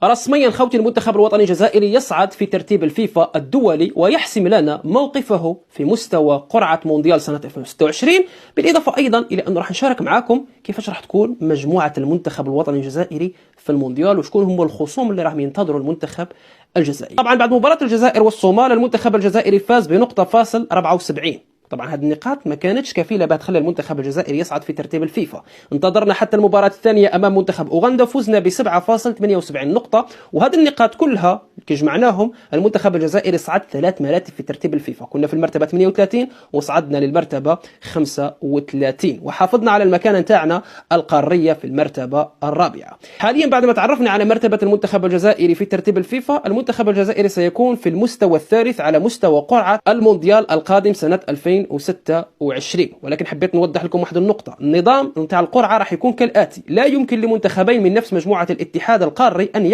رسميا خوتي المنتخب الوطني الجزائري يصعد في ترتيب الفيفا الدولي ويحسم لنا موقفه في مستوى قرعة مونديال سنة 2026. بالإضافة أيضا إلى أنه راح نشارك معاكم كيفاش راح تكون مجموعة المنتخب الوطني الجزائري في المونديال وشكون هم الخصوم اللي راح ينتظروا المنتخب الجزائري. طبعا بعد مباراة الجزائر والصومال المنتخب الجزائري فاز بنقطة فاصل 74. طبعا هذه النقاط ما كانتش كفيله بها تخلي المنتخب الجزائري يصعد في ترتيب الفيفا. انتظرنا حتى المباراه الثانيه امام منتخب اوغندا، فزنا ب 7.78 نقطه، وهذه النقاط كلها كي جمعناهم المنتخب الجزائري صعد 3 مراتب في ترتيب الفيفا. كنا في المرتبه 38 وصعدنا للمرتبه 35 وحافظنا على المكانه نتاعنا القاريه في المرتبه الرابعه. حاليا بعد ما تعرفنا على مرتبه المنتخب الجزائري في ترتيب الفيفا، المنتخب الجزائري سيكون في المستوى الثالث على مستوى قرعه المونديال القادم سنه 2026. ولكن حبيت نوضح لكم واحد النقطة، النظام نتاع القرعة راح يكون كالآتي: لا يمكن لمنتخبين من نفس مجموعة الاتحاد القاري أن